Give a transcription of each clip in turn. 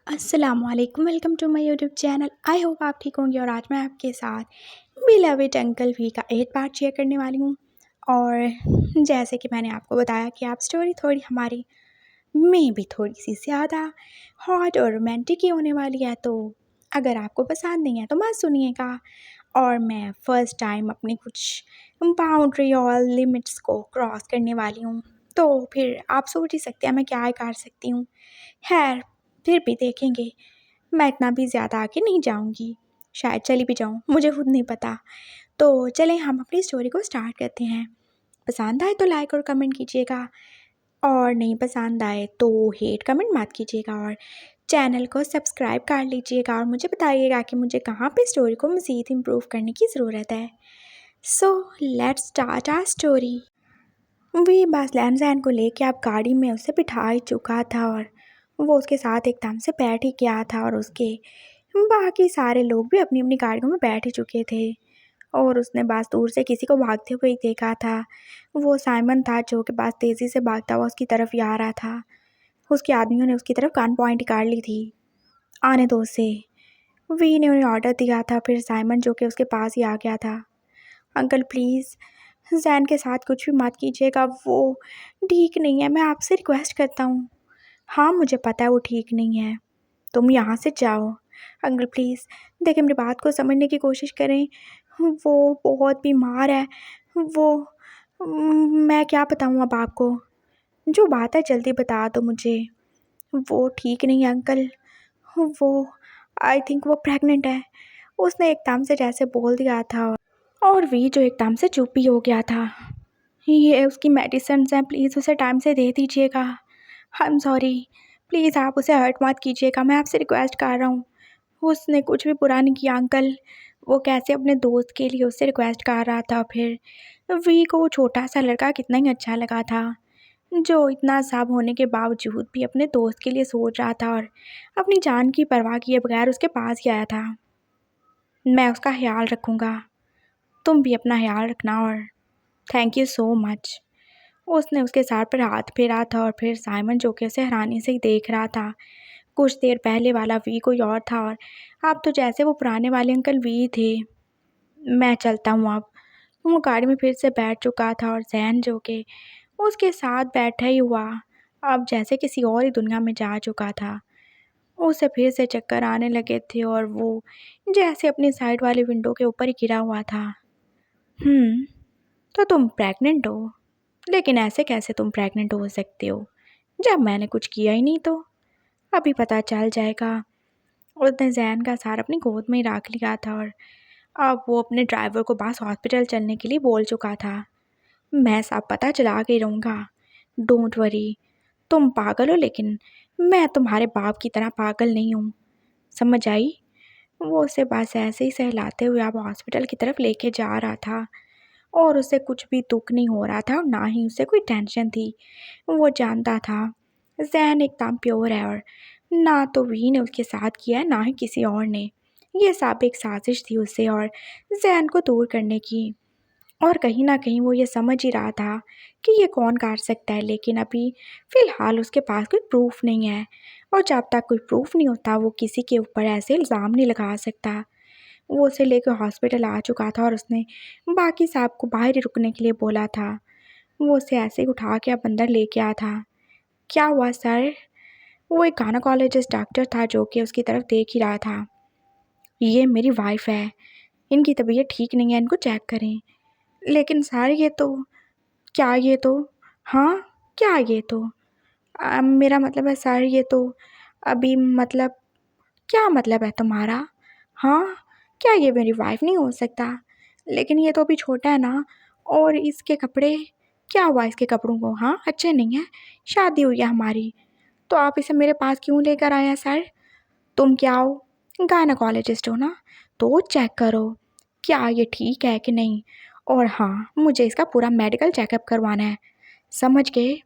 अस्सलामुअलैकुम, welcome to my YouTube channel. I hope आप ठीक होंगे और आज मैं आपके साथ बिलविड अंकल वी का 8 पार्ट शेयर करने वाली हूँ। और जैसे कि मैंने आपको बताया कि आप स्टोरी थोड़ी हमारी में भी थोड़ी सी ज़्यादा हॉट और रोमांटिक ही होने वाली है, तो अगर आपको पसंद नहीं है तो मत सुनिएगा। और मैं फ़र्स्ट टाइम अपनी कुछ बाउंड्री और लिमिट्स को क्रॉस करने वाली हूँ, तो फिर आप सोच ही सकते हैं मैं क्या कर सकती हूँ। खैर, फिर भी देखेंगे। मैं इतना भी ज़्यादा आगे नहीं जाऊँगी, शायद चली भी जाऊँ, मुझे खुद नहीं पता। तो चलें हम अपनी स्टोरी को स्टार्ट करते हैं। पसंद आए तो लाइक और कमेंट कीजिएगा, और नहीं पसंद आए तो हेट कमेंट मत कीजिएगा, और चैनल को सब्सक्राइब कर लीजिएगा और मुझे बताइएगा कि मुझे कहाँ पे स्टोरी को मज़ीद इम्प्रूव करने की ज़रूरत है। So let's start our story. We बस लैंडजैन को लेके अब गाड़ी में उसे बिठा ही चुका था, और वो उसके साथ एकदम से बैठ ही गया था, और उसके बाकी सारे लोग भी अपनी अपनी गाड़ियों में बैठ ही चुके थे। और उसने बस दूर से किसी को भागते हुए देखा था। वो साइमन था जो कि बस तेज़ी से भागता हुआ उसकी तरफ ही आ रहा था। उसके आदमियों ने उसकी तरफ गन पॉइंट कर ली थी। आने दो उसे, वी ने उन्हें ऑर्डर दिया था। फिर साइमन जो कि उसके पास ही आ गया था। अंकल प्लीज़ जैन के साथ कुछ भी मत कीजिएगा, वो ठीक नहीं है, मैं आपसे रिक्वेस्ट करता हूँ। हाँ मुझे पता है वो ठीक नहीं है, तुम यहाँ से जाओ। अंकल प्लीज़ देखिए, मेरी बात को समझने की कोशिश करें, वो बहुत बीमार है। वो मैं क्या बताऊँ अब आपको, जो बात है जल्दी बता दो मुझे। वो ठीक नहीं है अंकल, वो आई थिंक वो प्रेग्नेंट है। उसने एकदम से जैसे बोल दिया था, और वी जो एकदम से चुप ही हो गया था। ये उसकी मेडिसिन्स हैं, प्लीज़ उसे टाइम से दे दीजिएगा। आई एम सॉरी, प्लीज़ आप उसे हर्ट मत कीजिएगा, मैं आपसे रिक्वेस्ट कर रहा हूँ। उसने कुछ भी बुरा नहीं किया अंकल। वो कैसे अपने दोस्त के लिए उससे रिक्वेस्ट कर रहा था। फिर वी को वो छोटा सा लड़का कितना ही अच्छा लगा था, जो इतना सब होने के बावजूद भी अपने दोस्त के लिए सोच रहा था और अपनी जान की परवाह किए बगैर उसके पास ही आया था। मैं उसका ख्याल रखूँगा, तुम भी अपना ख्याल रखना, और थैंक यू सो मच। उसने उसके सर पर हाथ फेरा था, और फिर साइमन जो कि उसे हैरानी से ही देख रहा था। कुछ देर पहले वाला वी कोई और था, और अब तो जैसे वो पुराने वाले अंकल वी थे। मैं चलता हूँ अब। वो गाड़ी में फिर से बैठ चुका था, और जैन जो कि उसके साथ बैठा ही हुआ अब जैसे किसी और ही दुनिया में जा चुका था। उसे फिर से चक्कर आने लगे थे, और वो जैसे अपनी साइड वाली विंडो के ऊपर ही गिरा हुआ था। तो तुम प्रेग्नेंट हो, लेकिन ऐसे कैसे तुम प्रेग्नेंट हो सकते हो जब मैंने कुछ किया ही नहीं? तो अभी पता चल जाएगा। उसने जैन का सार अपनी गोद में ही रख लिया था, और अब वो अपने ड्राइवर को बस हॉस्पिटल चलने के लिए बोल चुका था। मैं सब पता चला के रहूँगा, डोंट वरी। तुम पागल हो, लेकिन मैं तुम्हारे बाप की तरह पागल नहीं हूँ, समझ आई? वो उसे बस ऐसे ही सहलाते हुए अब हॉस्पिटल की तरफ लेके जा रहा था, और उसे कुछ भी दुख नहीं हो रहा था और ना ही उसे कोई टेंशन थी। वो जानता था जैन एकदम प्योर है, और ना तो वी ने उसके साथ किया है ना ही किसी और ने। ये सब एक साजिश थी उसे और जैन को दूर करने की। और कहीं ना कहीं वो ये समझ ही रहा था कि ये कौन कर सकता है, लेकिन अभी फ़िलहाल उसके पास कोई प्रूफ नहीं है, और जब तक कोई प्रूफ नहीं होता वो किसी के ऊपर ऐसे इल्ज़ाम नहीं लगा सकता। वो उसे लेकर हॉस्पिटल आ चुका था, और उसने बाकी साहब को बाहर ही रुकने के लिए बोला था। वो उसे ऐसे ही उठा के अब अंदर ले गया था। क्या हुआ सर? वो एक गायनेकोलॉजिस्ट डॉक्टर था जो कि उसकी तरफ देख ही रहा था। ये मेरी वाइफ है, इनकी तबीयत ठीक नहीं है, इनको चेक करें। लेकिन सर ये तो, क्या ये तो, हाँ क्या ये तो, मेरा मतलब है सर ये तो अभी, मतलब क्या मतलब है तुम्हारा? हाँ, क्या ये मेरी वाइफ नहीं हो सकता? लेकिन ये तो अभी छोटा है ना, और इसके कपड़े, क्या हुआ इसके कपड़ों को? हाँ अच्छे नहीं हैं, शादी हुई है हमारी, तो आप इसे मेरे पास क्यों लेकर आए हैं सर? तुम क्या हो, गायनेकोलॉजिस्ट हो ना, तो चेक करो क्या ये ठीक है कि नहीं। और हाँ, मुझे इसका पूरा मेडिकल चेकअप करवाना है, समझ गए?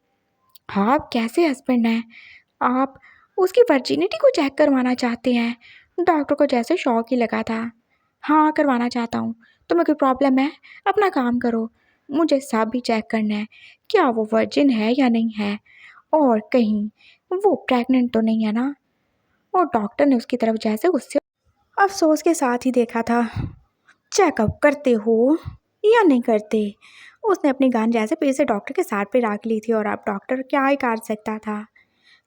हाँ, आप कैसे हस्बैंड हैं? आप उसकी वर्जिनिटी को चेक करवाना चाहते हैं? डॉक्टर को जैसे शौक ही लगा था। हाँ करवाना चाहता हूँ। तुम्हें कोई प्रॉब्लम है? अपना काम करो, मुझे सब भी चेक करना है, क्या वो वर्जिन है या नहीं है, और कहीं वो प्रेग्नेंट तो नहीं है ना। और डॉक्टर ने उसकी तरफ जैसे उससे अफसोस के साथ ही देखा था। चेकअप करते हो या नहीं करते? उसने अपनी गन जैसे फिर से डॉक्टर के साथ पे रख ली थी और अब डॉक्टर क्या ही कर सकता था।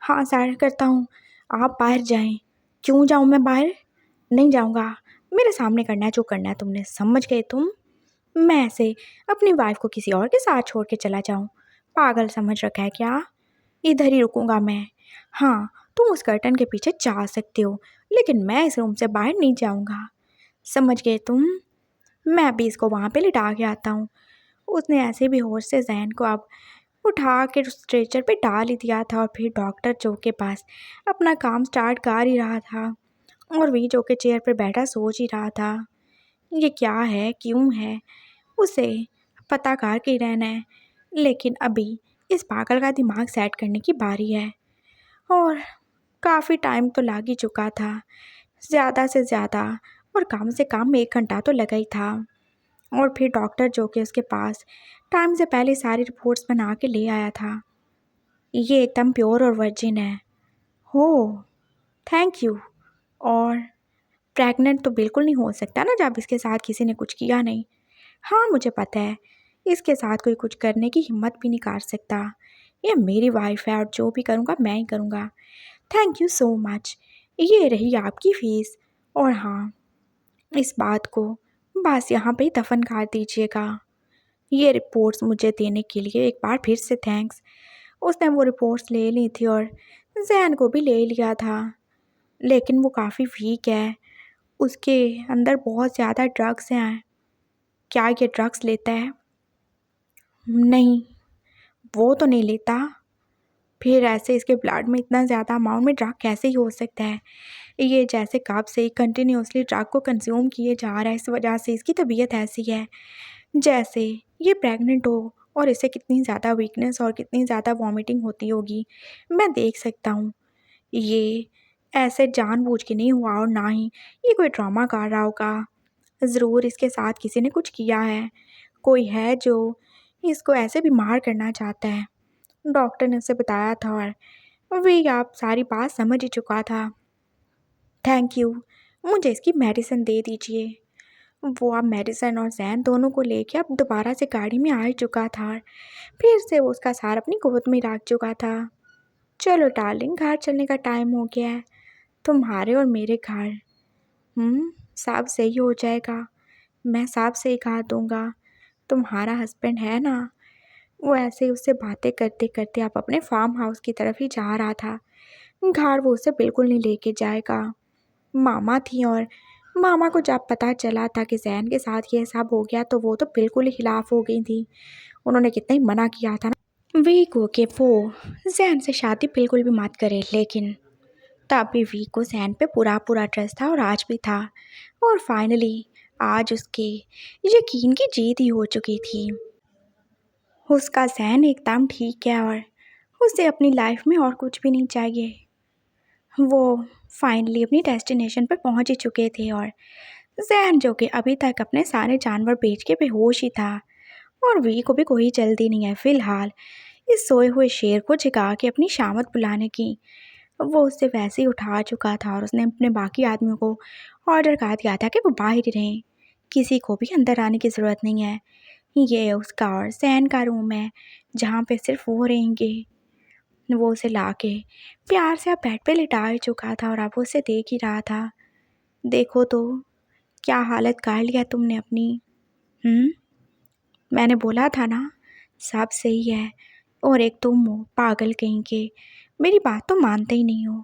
हाँ सर करता हूँ, आप बाहर जाएं। क्यों जाऊँ मैं बाहर? नहीं जाऊँगा, मेरे सामने करना है जो करना है तुमने, समझ गए तुम? मैं ऐसे अपनी वाइफ को किसी और के साथ छोड़ के चला जाऊँ? पागल समझ रखा है क्या? इधर ही रुकूंगा मैं। हाँ तुम उस कर्टन के पीछे जा सकते हो, लेकिन मैं इस रूम से बाहर नहीं जाऊँगा, समझ गए तुम? मैं अभी इसको वहाँ पे लिटा के आता हूँ। उसने ऐसे भी होश से जहन को अब उठा के स्ट्रेचर पे डाल ही दिया था और फिर डॉक्टर जो के पास अपना काम स्टार्ट कर ही रहा था और वही जो के चेयर पर बैठा सोच ही रहा था ये क्या है, क्यों है, उसे पता कर के ही रहना है। लेकिन अभी इस पागल का दिमाग सेट करने की बारी है और काफ़ी टाइम तो लग ही चुका था, ज़्यादा से ज़्यादा और कम से कम 1 घंटा तो लगा ही था। और फिर डॉक्टर जो कि उसके पास टाइम से पहले सारी रिपोर्ट्स बना के ले आया था। ये एकदम प्योर और वर्जिन है। हो, थैंक यू। और प्रेग्नेंट तो बिल्कुल नहीं हो सकता ना जब इसके साथ किसी ने कुछ किया नहीं। हाँ मुझे पता है, इसके साथ कोई कुछ करने की हिम्मत भी नहीं कर सकता। ये मेरी वाइफ है और जो भी करूँगा मैं ही करूँगा। Thank you so much. ये रही आपकी फ़ीस। और हाँ, इस बात को बस यहाँ पे ही दफन कर दीजिएगा। ये रिपोर्ट्स मुझे देने के लिए एक बार फिर से थैंक्स। उसने वो रिपोर्ट्स ले ली थी और जैन को भी ले लिया था, लेकिन वो काफ़ी वीक है, उसके अंदर बहुत ज़्यादा ड्रग्स हैं। क्या ये ड्रग्स लेता है? नहीं, वो तो नहीं लेता। फिर ऐसे इसके ब्लड में इतना ज़्यादा अमाउंट में ड्रग कैसे ही हो सकता है? ये जैसे कब से कंटिन्यूसली ड्रग को कंज्यूम किए जा रहा है, इस वजह से इसकी तबीयत ऐसी है। जैसे ये प्रेग्नेंट हो और इसे कितनी ज़्यादा वीकनेस और कितनी ज़्यादा वॉमिटिंग होती होगी, मैं देख सकता हूँ। ये ऐसे जानबूझ के नहीं हुआ और ना ही ये कोई ड्रामा कर रहा होगा। ज़रूर इसके साथ किसी ने कुछ किया है, कोई है जो इसको ऐसे बीमार करना चाहता है। डॉक्टर ने उसे बताया था और वही आप सारी बात समझ ही चुका था। थैंक यू, मुझे इसकी मेडिसिन दे दीजिए। वो अब मेडिसिन और जैन दोनों को लेके अब दोबारा से गाड़ी में आ ही चुका था और फिर से वो उसका सार अपनी गोद में रख चुका था। चलो डार्लिंग, घर चलने का टाइम हो गया है, तुम्हारे और मेरे घर। सब सही हो जाएगा, मैं सब सही कहा दूंगा। तुम्हारा हस्बैंड है ना? वो ऐसे ही उससे बातें करते करते अब अपने फार्म हाउस की तरफ ही जा रहा था। घर वो उसे बिल्कुल नहीं लेके जाएगा। मामा थी और मामा को जब पता चला था कि जैन के साथ ये सब हो गया तो वो तो बिल्कुल ही खिलाफ हो गई थी। उन्होंने कितना ही मना किया था ना वी को कि वो जैन से शादी बिल्कुल भी मत करे, लेकिन तब भी वी को जैन पे पूरा पूरा ट्रस्ट था और आज भी था। और फाइनली आज उसके यकीन की जीत ही हो चुकी थी। उसका जैन एकदम ठीक है और उसे अपनी लाइफ में और कुछ भी नहीं चाहिए। वो फाइनली अपनी डेस्टिनेशन पर पहुंच ही चुके थे और जैन जो कि अभी तक अपने सारे जानवर बेच के बेहोश ही था और वी को भी कोई जल्दी नहीं है फिलहाल इस सोए हुए शेर को जगा के अपनी शामत बुलाने की। वो उससे वैसे ही उठा चुका था और उसने अपने बाकी आदमियों को ऑर्डर कर दिया था कि वो बाहर ही रहें, किसी को भी अंदर आने की ज़रूरत नहीं है। ये उसका और जैन का रूम है जहाँ पे सिर्फ वो रहेंगे। वो उसे ला के प्यार से अब बेड पे लिटा ही चुका था और अब वो उसे देख ही रहा था। देखो तो क्या हालत कर लिया तुमने अपनी। हम्म मैंने बोला था ना सब सही है। और एक तुम हो पागल कहीं के, मेरी बात तो मानते ही नहीं हो।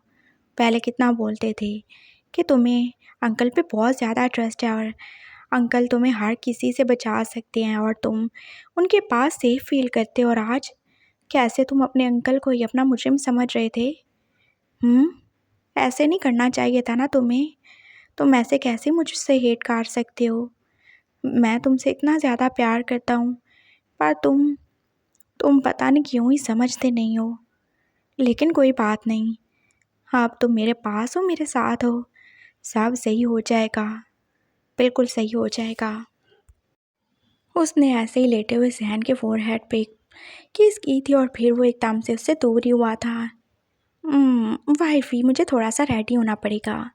पहले कितना बोलते थे कि तुम्हें अंकल पे बहुत ज़्यादा ट्रस्ट है और अंकल तुम्हें हर किसी से बचा सकते हैं और तुम उनके पास सेफ फील करते हो, और आज कैसे तुम अपने अंकल को ही अपना मुजरिम समझ रहे थे। हम्म ऐसे नहीं करना चाहिए था ना तुम्हें। तुम ऐसे कैसे मुझसे हेट कर सकते हो? मैं तुमसे इतना ज़्यादा प्यार करता हूँ, पर तुम पता नहीं क्यों ही समझते नहीं हो। लेकिन कोई बात नहीं, आप तुम मेरे पास हो, मेरे साथ हो, सब सही हो जाएगा, बिल्कुल सही हो जाएगा। उसने ऐसे ही लेटे हुए जहन के फोरहेड पे किस की थी और फिर वो एकदम से उससे दूर ही हुआ था। वाइफी मुझे थोड़ा सा रेडी होना पड़ेगा।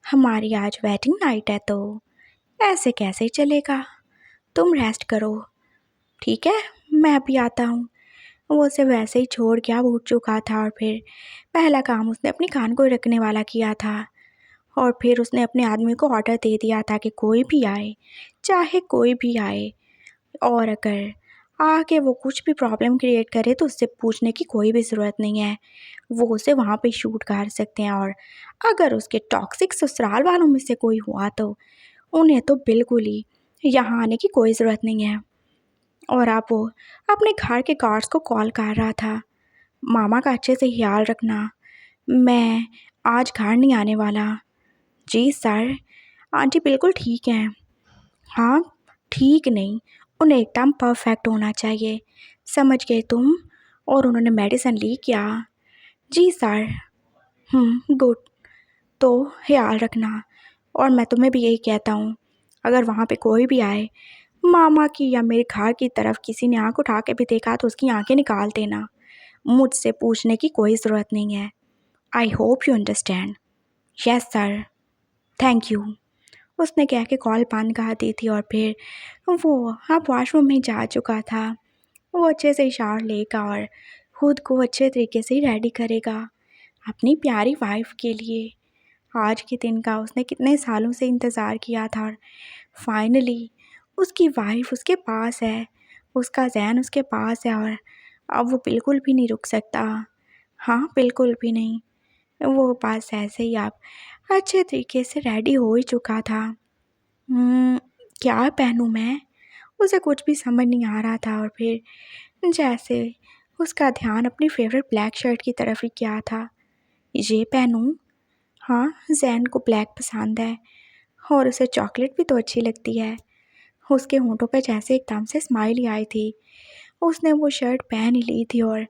हमारी आज वेडिंग नाइट है तो ऐसे कैसे चलेगा। तुम रेस्ट करो, ठीक है, मैं अभी आता हूँ। वो उसे वैसे ही छोड़ के अब उठ चुका था और फिर पहला काम उसने अपनी कान को रखने वाला किया था। और फिर उसने अपने आदमी को ऑर्डर दे दिया था कि कोई भी आए, चाहे कोई भी आए, और अगर आके वो कुछ भी प्रॉब्लम क्रिएट करे तो उससे पूछने की कोई भी ज़रूरत नहीं है, वो उसे वहाँ पे शूट कर सकते हैं। और अगर उसके टॉक्सिक ससुराल वालों में से कोई हुआ तो उन्हें तो बिल्कुल ही यहाँ आने की कोई ज़रूरत नहीं है। और अब वो अपने घर के गार्ड्स को कॉल कर रहा था, मामा का अच्छे से ख्याल रखना, मैं आज घर नहीं आने वाला। जी सर, आंटी बिल्कुल ठीक हैं। हाँ, ठीक नहीं, उन्हें एकदम परफेक्ट होना चाहिए, समझ गए तुम। और उन्होंने मेडिसिन ली क्या? जी सर। गुड। तो ख्याल रखना। और मैं तुम्हें भी यही कहता हूँ, अगर वहाँ पे कोई भी आए, मामा की या मेरे घर की तरफ किसी ने आँख उठा के भी देखा तो उसकी आंखें निकाल देना, मुझसे पूछने की कोई ज़रूरत नहीं है। I hope you understand. Yes sir, thank you. उसने कह के कॉल बंद कर दी थी और फिर वो अब वॉशरूम में जा चुका था। वो अच्छे से शावर लेगा और खुद को अच्छे तरीके से रेडी करेगा अपनी प्यारी वाइफ के लिए। आज के दिन का उसने कितने सालों से इंतज़ार किया था और फाइनली उसकी वाइफ उसके पास है, उसका ज़हन उसके पास है और अब वो बिल्कुल भी नहीं रुक सकता। हाँ, बिल्कुल भी नहीं। वो बस ऐसे ही आप अच्छे तरीके से रेडी हो ही चुका था। हम्म, क्या पहनूं मैं? उसे कुछ भी समझ नहीं आ रहा था और फिर जैसे उसका ध्यान अपनी फेवरेट ब्लैक शर्ट की तरफ ही गया था। ये पहनूं? हाँ, जैन को ब्लैक पसंद है और उसे चॉकलेट भी तो अच्छी लगती है। उसके होंठों पे जैसे एकदम से स्माइल ही आई थी। उसने वो शर्ट पहन ही ली थी और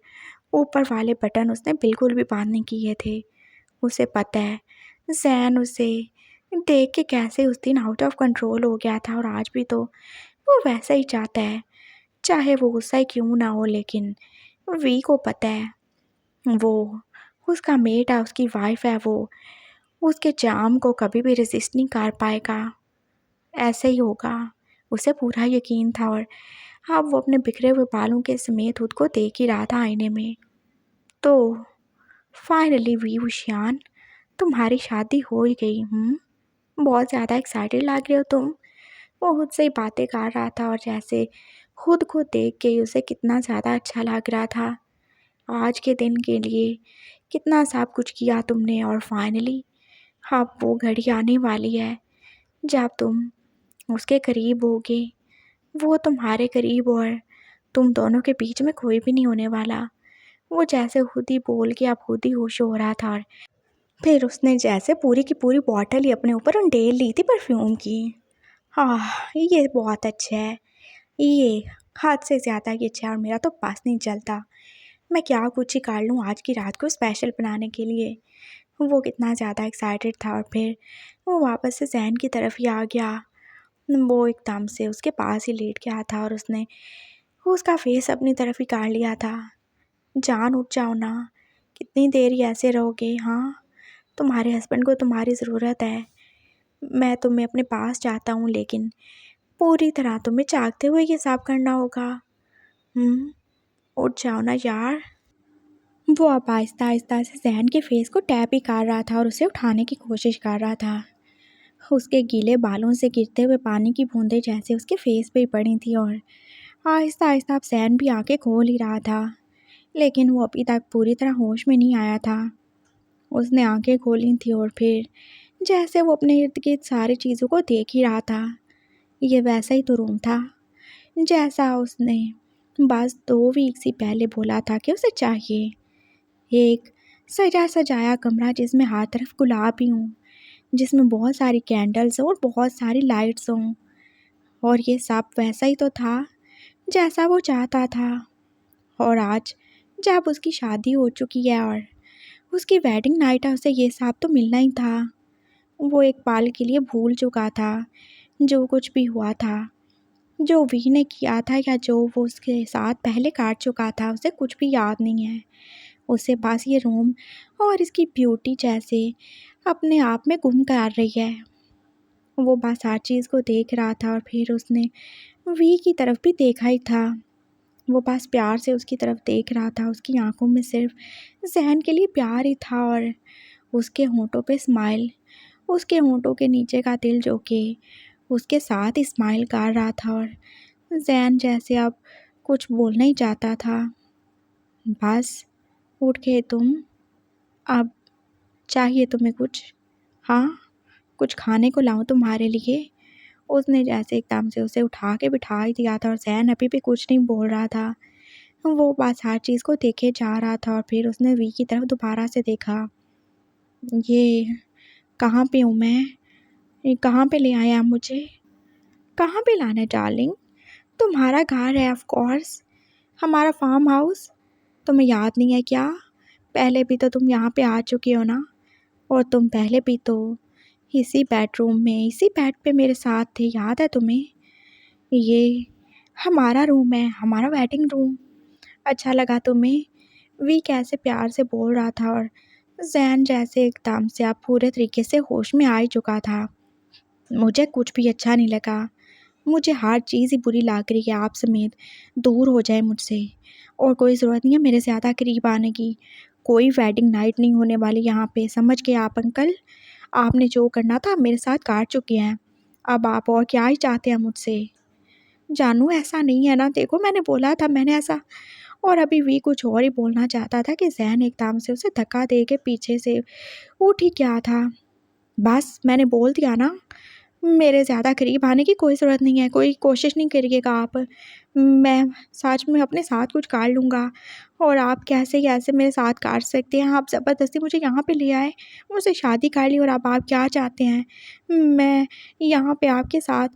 ऊपर वाले बटन उसने बिल्कुल भी बंद नहीं किए थे। उसे पता है जैन उसे देख के कैसे उस दिन आउट ऑफ कंट्रोल हो गया था और आज भी तो वो वैसा ही चाहता है, चाहे वो गुस्सा ही क्यों ना हो। लेकिन वी को पता है वो उसका मेट है, उसकी वाइफ है, वो उसके चार्म को कभी भी रेजिस्ट नहीं कर पाएगा। ऐसे ही होगा, उसे पूरा यकीन था। और अब वो अपने बिखरे हुए बालों के समेत खुद को देख ही रहा था आईने में। तो फाइनली वी उशियान, तुम्हारी शादी हो ही गई। बहुत ज़्यादा एक्साइटेड लग रहे हो तुम। वो खुद से ही बातें कर रहा था और जैसे खुद को देख के ही उसे कितना ज़्यादा अच्छा लग रहा था। आज के दिन के लिए कितना सब कुछ किया तुमने और फाइनली अब वो घड़ी आने वाली है जब तुम उसके करीब होगे, वो तुम्हारे करीब, और तुम दोनों के बीच में कोई भी नहीं होने वाला। वो जैसे खुद ही बोल के अब खुद ही होश हो रहा था और फिर उसने जैसे पूरी की पूरी बॉटल ही अपने ऊपर उंडेल ली थी परफ्यूम की। हाँ, ये बहुत अच्छा है, ये हद से ज़्यादा ही अच्छा है और मेरा तो बस नहीं चलता। मैं क्या कुछ ही कर लूँ आज की रात को स्पेशल बनाने के लिए। वो कितना ज़्यादा एक्साइटेड था और फिर वो वापस से जैन की तरफ ही आ गया। वो एकदम से उसके पास ही लेट गया था और उसने उसका फेस अपनी तरफ ही कर लिया था। जान उठ जाओ ना, कितनी देर ही ऐसे रहोगे? हाँ, तुम्हारे हस्बैंड को तुम्हारी ज़रूरत है। मैं तुम्हें अपने पास चाहता हूँ लेकिन पूरी तरह तुम्हें चाहते हुए ये सब करना होगा। उठ जाओ ना यार। वो अब आहिस्ता आहिस्ता से जहन के फेस को टैप ही कर रहा था और उसे उठाने की कोशिश कर रहा था। उसके गीले बालों से गिरते हुए पानी की बूंदें जैसे उसके फेस पे ही पड़ी थी और आहिस्ता आहिस्ता अब जहन भी आंखें खोल ही रहा था, लेकिन वो अभी तक पूरी तरह होश में नहीं आया था। उसने आंखें खोली थी और फिर जैसे वो अपने इर्द गिर्द सारी चीज़ों को देख ही रहा था। ये वैसा ही तो रूम था जैसा उसने बस 2 वीक से पहले बोला था कि उसे चाहिए। एक सजा सजाया कमरा जिसमें हर तरफ गुलाब ही हों, जिसमें बहुत सारी कैंडल्स और बहुत सारी लाइट्स हों। और ये सब वैसा ही तो था जैसा वो चाहता था। और आज जब उसकी शादी हो चुकी है और उसकी वेडिंग नाइट है, उसे ये सब तो मिलना ही था। वो एक पल के लिए भूल चुका था जो कुछ भी हुआ था, जो वी ने किया था या जो वो उसके साथ पहले काट चुका था, उसे कुछ भी याद नहीं है। उससे पास ये रूम और इसकी ब्यूटी जैसे अपने आप में गुम कर रही है। वो बस हर चीज़ को देख रहा था और फिर उसने वी की तरफ भी देखा ही था। वो बस प्यार से उसकी तरफ देख रहा था। उसकी आंखों में सिर्फ जहन के लिए प्यार ही था और उसके होंठों पे स्माइल, उसके होंठों के नीचे का दिल जो कि उसके साथ ही स्माइल कर रहा था। और जैन जैसे अब कुछ बोलना ही चाहता था। बस उठ के तुम, अब चाहिए तुम्हें कुछ? हाँ, कुछ खाने को लाऊं तुम्हारे लिए? उसने जैसे एकदम से उसे उठा के बिठा ही दिया था और जैन अभी भी कुछ नहीं बोल रहा था। वो बस हर चीज़ को देखे जा रहा था और फिर उसने वी की तरफ दोबारा से देखा। ये कहाँ पे हूँ मैं? ये कहाँ पे ले आया मुझे? कहाँ पे लाना है डार्लिंग? तुम्हारा घर है ऑफ कोर्स, हमारा फार्म हाउस। तुम्हें याद नहीं है क्या? पहले भी तो तुम यहाँ पे आ चुके हो ना। और तुम पहले भी तो इसी बेडरूम में इसी बेड पे मेरे साथ थे, याद है तुम्हें? ये हमारा रूम है, हमारा वेटिंग रूम। अच्छा लगा तुम्हें? वी कैसे प्यार से बोल रहा था और जैन जैसे एकदम से अब पूरे तरीके से होश में आ ही चुका था। मुझे कुछ भी अच्छा नहीं लगा। मुझे हर चीज़ ही बुरी लग रही है। आप समेत दूर हो जाए मुझसे, और कोई ज़रूरत नहीं है मेरे ज़्यादा करीब आने की। कोई वेडिंग नाइट नहीं होने वाली यहाँ पे, समझ गए आप अंकल? आपने जो करना था मेरे साथ कर चुके हैं। अब आप और क्या ही चाहते हैं मुझसे? जानू ऐसा नहीं है ना, देखो मैंने बोला था, मैंने ऐसा। और अभी वी कुछ और ही बोलना चाहता था कि जैन एकदम से उसे धक्का दे के पीछे से उठ ही गया था। बस मैंने बोल दिया ना, मेरे ज़्यादा करीब आने की कोई ज़रूरत नहीं है, कोई कोशिश नहीं करिएगा आप। मैं सच में अपने साथ कुछ कर लूँगा। और आप कैसे कैसे मेरे साथ कर सकते हैं? आप ज़बरदस्ती मुझे यहाँ पे ले आए, मुझसे शादी कर ली और अब आप क्या चाहते हैं? मैं यहाँ पे आपके साथ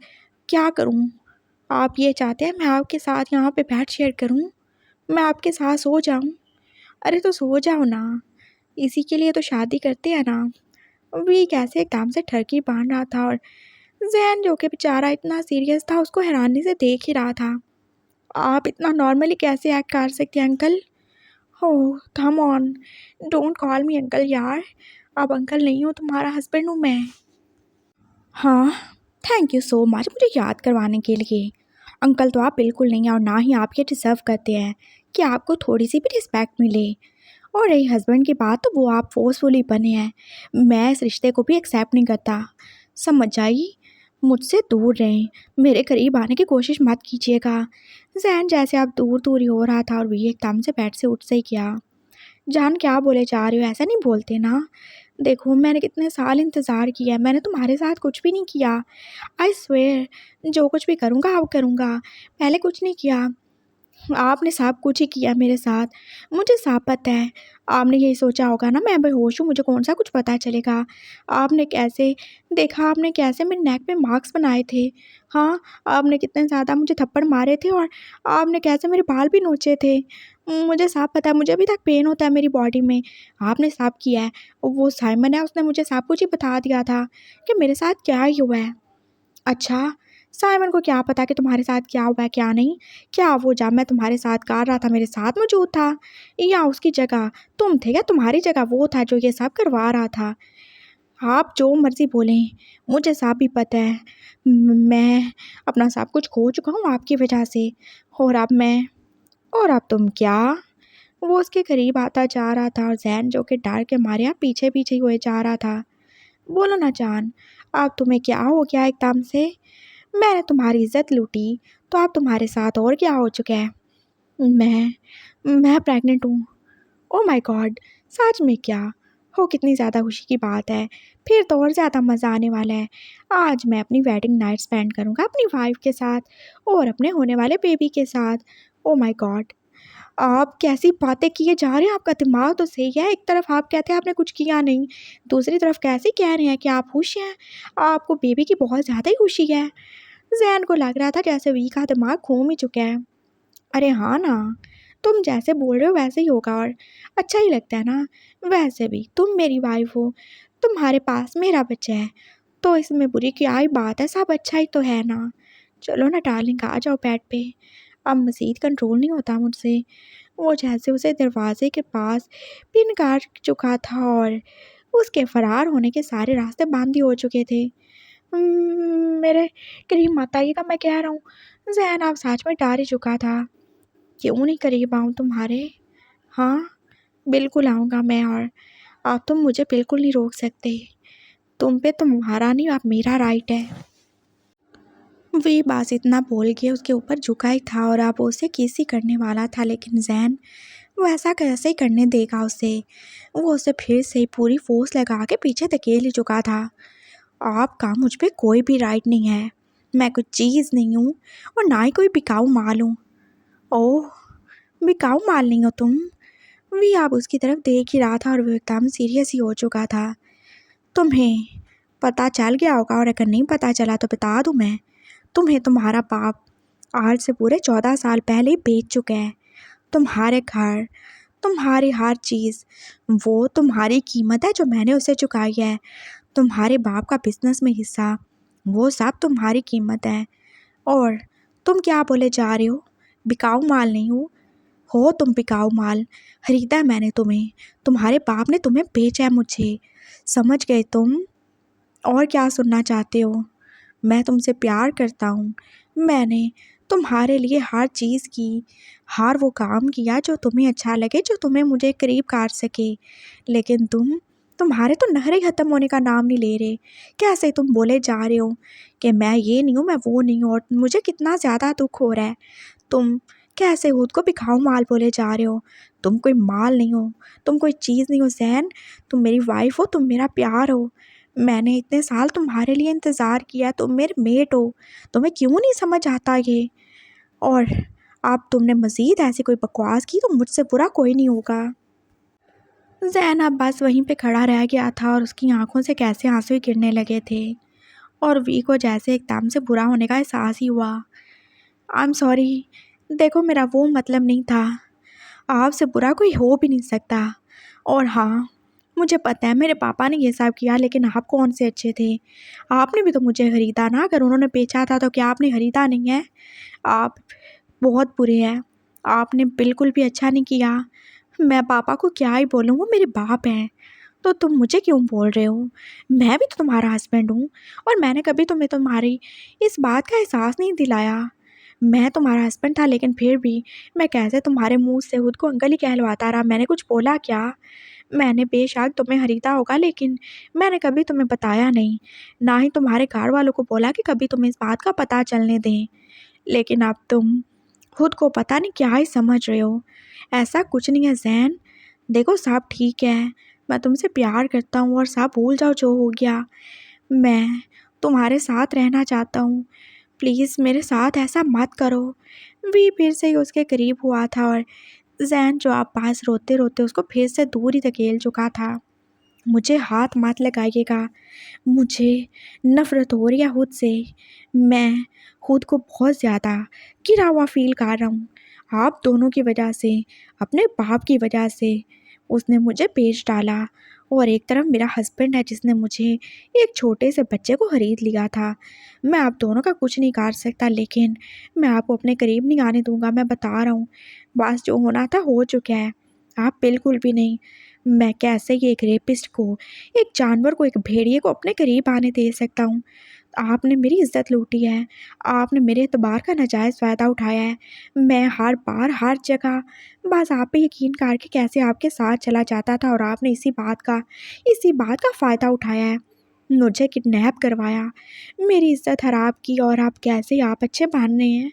क्या करूँ? आप ये चाहते हैं मैं आपके साथ यहाँ पे बेड शेयर करूँ? मैं आपके साथ सो जाऊँ? अरे तो सो जाओ ना, इसी के लिए तो शादी करते हैं ना। वी कैसे एकदम से ठरकी बांध रहा था और जैन जो कि बेचारा इतना सीरियस था उसको हैरानी से देख ही रहा था। आप इतना नॉर्मली कैसे एक्ट कर सकते हैं uncle? Oh come on, don't call me uncle यार। आप अंकल नहीं हो, तुम्हारा हस्बैंड हूँ मैं। हाँ, थैंक यू सो मच मुझे याद करवाने के लिए। अंकल तो आप बिल्कुल नहीं हैं और ना ही आप ये डिज़र्व करते हैं कि आपको थोड़ी सी भी रिस्पेक्ट मिले। और रही हस्बैंड की बात, तो वो आप फोर्सफुली बने हैं। मैं इस रिश्ते को भी एक्सेप्ट नहीं करता, समझ आई? मुझसे दूर रहें, मेरे करीब आने की कोशिश मत कीजिएगा। जैन जैसे आप दूर दूर ही हो रहा था और वी एकदम से बेड से उठ से ही किया। जान क्या बोले जा रहे हो, ऐसा नहीं बोलते ना। देखो मैंने कितने साल इंतज़ार किया है, मैंने तुम्हारे साथ कुछ भी नहीं किया। आई स्वेयर जो कुछ भी करूँगा अब करूँगा, पहले कुछ नहीं किया। आपने सब कुछ ही किया मेरे साथ, मुझे सब पता है। आपने यही सोचा होगा ना मैं बेहोश हूँ, मुझे कौन-सा कुछ पता चलेगा। आपने कैसे देखा, आपने कैसे मेरे नेक पे मार्क्स बनाए थे। हाँ, आपने कितने ज़्यादा मुझे थप्पड़ मारे थे और आपने कैसे मेरे बाल भी नोचे थे। मुझे सब पता है, मुझे अभी तक पेन होता है मेरी बॉडी में। आपने सब किया है। वो साइमन है, उसने मुझे सब कुछ ही बता दिया था कि मेरे साथ क्या ही हुआ है। अच्छा, साइमन को क्या पता कि तुम्हारे साथ क्या हुआ है क्या नहीं? क्या वो जब मैं तुम्हारे साथ कर रहा था मेरे साथ मौजूद था? या उसकी जगह तुम थे, या तुम्हारी जगह वो था जो ये सब करवा रहा था? आप जो मर्ज़ी बोलें, मुझे सब भी पता है। मैं अपना सब कुछ खो चुका हूँ आपकी वजह से। और अब मैं, और अब तुम क्या? वो उसके करीब आता जा रहा था और ज़ैन जो कि डर के मारे अब पीछे-पीछे ही हुए जा रहा था। बोलो ना जान, अब तुम्हें क्या हो गया एकदम से? मैंने तुम्हारी इज़्ज़त लूटी, तो अब तुम्हारे साथ और क्या हो चुका है? मैं मैं प्रेग्नेंट हूँ। Oh my God! सच में क्या? हो कितनी ज़्यादा खुशी की बात है। फिर तो और ज़्यादा मज़ा आने वाला है। आज मैं अपनी वेडिंग नाइट स्पेंड करूँगा अपनी वाइफ़ के साथ और अपने होने वाले बेबी के साथ। Oh my God! आप कैसी बातें किए जा रहे हैं? आपका दिमाग तो सही है। एक तरफ आप कहते हैं आपने कुछ किया नहीं, दूसरी तरफ कैसे कह रहे हैं कि आप खुश हैं। आपको बेबी की बहुत ज़्यादा ही खुशी है। ज़ैन को लग रहा था जैसे वी का दिमाग घूम ही चुका है। अरे हाँ ना, तुम जैसे बोल रहे हो वैसे ही होगा और अच्छा ही लगता है ना। वैसे भी तुम मेरी वाइफ हो, तुम्हारे पास मेरा बच्चा है, तो इसमें बुरी क्या ही बात है, सब अच्छा ही तो है ना। चलो ना डार्लिंग आ जाओ बेड पे, अब मज़ीद कंट्रोल नहीं होता मुझसे। वो जैसे उसे दरवाज़े के पास पिन काट चुका था और उसके फ़रार होने के सारे रास्ते बंद ही हो चुके थे। मेरे करीब मत आइएगा, मैं कह रहा हूँ। ज़ैन अब सच में डर ही चुका था। क्यों नहीं करीब आऊँ तुम्हारे? हाँ, बिल्कुल आऊँगा मैं, और अब तुम मुझे बिल्कुल नहीं रोक सकते। तुम पे तुम्हारा नहीं, अब मेरा राइट है। वे बस इतना बोल के उसके ऊपर झुका ही था और अब उसे किस ही करने वाला था, लेकिन ज़ैन वो ऐसा कैसे ही करने देगा उसे। वो उसे फिर से पूरी फोर्स लगा के पीछे धकेल ही चुका था। आपका मुझ पे कोई भी राइट नहीं है। मैं कुछ चीज़ नहीं हूँ और ना ही कोई बिकाऊ माल हूँ। ओह, बिकाऊ माल नहीं हो तुम? वी अब उसकी तरफ देख ही रहा था और वो एकदम सीरियस ही हो चुका था। तुम्हें पता चल गया होगा, और अगर नहीं पता चला तो बता दूँ मैं। तुम्हें तुम्हारा बाप आज से पूरे 14 साल पहले ही बेच चुका है। तुम्हारे घर, तुम्हारी हर चीज़, वो तुम्हारी कीमत है जो मैंने उसे चुकाई है। तुम्हारे बाप का बिजनेस में हिस्सा, वो सब तुम्हारी कीमत है। और तुम क्या बोले जा रहे हो? बिकाऊ माल नहीं हो तुम बिकाऊ माल। खरीदा है मैंने तुम्हें, तुम्हारे बाप ने तुम्हें बेचा है मुझे। समझ गए तुम? और क्या सुनना चाहते हो? मैं तुमसे प्यार करता हूँ। मैंने तुम्हारे लिए हर चीज़ की, हर वो काम किया जो तुम्हें अच्छा लगे, जो तुम्हें मुझे करीब कर सके। लेकिन तुम्हारे तो नखरे ख़त्म होने का नाम नहीं ले रहे। कैसे तुम बोले जा रहे हो कि मैं ये नहीं हूँ, मैं वो नहीं हूँ, और मुझे कितना ज़्यादा दुख हो रहा है। तुम कैसे खुद को बिकाऊ माल बोले जा रहे हो? तुम कोई माल नहीं हो, तुम कोई चीज़ नहीं हो ज़ैन। तुम मेरी वाइफ हो, तुम मेरा प्यार हो। मैंने इतने साल तुम्हारे लिए इंतज़ार किया, तुम मेरे मेट हो। तुम्हें क्यों नहीं समझ आता ये? और अब तुमने मज़ीद ऐसी कोई बकवास की तो मुझसे बुरा कोई नहीं होगा। ज़ैन अब बस वहीं पे खड़ा रह गया था और उसकी आंखों से कैसे आंसू ही गिरने लगे थे, और वी को जैसे एकदम से बुरा होने का एहसास ही हुआ। आई एम सॉरी, देखो मेरा वो मतलब नहीं था। आपसे बुरा कोई हो भी नहीं सकता। और हाँ, मुझे पता है मेरे पापा ने ये सब किया, लेकिन आप कौन से अच्छे थे? आपने भी तो मुझे ख़रीदा ना। अगर उन्होंने बेचा था तो क्या आपने ख़रीदा नहीं है? आप बहुत बुरे हैं। आपने बिल्कुल भी अच्छा नहीं किया। मैं पापा को क्या ही बोलूँ, वो मेरे बाप हैं। तो तुम मुझे क्यों बोल रहे हो? मैं भी तो तुम्हारा हस्बैंड हूँ, और मैंने कभी तुम्हें तुम्हारी इस बात का एहसास नहीं दिलाया। मैं तुम्हारा हस्बैंड था, लेकिन फिर भी मैं कैसे तुम्हारे मुंह से खुद को अंकल ही कहलवाता रहा? मैंने कुछ बोला क्या? मैंने बेशक तुम्हें खरीदा होगा, लेकिन मैंने कभी तुम्हें बताया नहीं, ना ही तुम्हारे घर वालों को बोला कि कभी तुम्हें इस बात का पता चलने दें। लेकिन अब तुम खुद को पता नहीं क्या ही समझ रहे हो। ऐसा कुछ नहीं है ज़ैन। देखो सब ठीक है, मैं तुमसे प्यार करता हूँ, और सब भूल जाओ जो हो गया। मैं तुम्हारे साथ रहना चाहता हूँ। प्लीज़ मेरे साथ ऐसा मत करो। वी फिर से ही उसके करीब हुआ था, और ज़ैन जो आप पास रोते रोते उसको फिर से दूर ही धकेल चुका था। मुझे हाथ मत लगाइएगा, मुझे नफ़रत हो रही है खुद से। मैं खुद को बहुत ज़्यादा गिरा हुआ फ़ील कर रहा हूँ। आप दोनों की वजह से, अपने बाप की वजह से उसने मुझे बेच डाला, और एक तरफ मेरा हस्बैंड है जिसने मुझे एक छोटे से बच्चे को ख़रीद लिया था। मैं आप दोनों का कुछ नहीं कर सकता, लेकिन मैं आपको अपने करीब नहीं आने दूँगा। मैं बता रहा हूँ, बस जो होना था हो चुका है। आप बिल्कुल भी नहीं। मैं कैसे ये एक रेपिस्ट को, एक जानवर को, एक भेड़िए को अपने करीब आने दे सकता हूँ? आपने मेरी इज़्ज़त लूटी है, आपने मेरे एतबार का नाजायज़ फ़ायदा उठाया है। मैं हर बार, हर जगह बस आप पे यकीन करके कैसे आपके साथ चला जाता था, और आपने इसी बात का फ़ायदा उठाया है। मुझे किडनैप करवाया, मेरी इज़्ज़त खराब की, और आप कैसे आप अच्छे बन रहे हैं?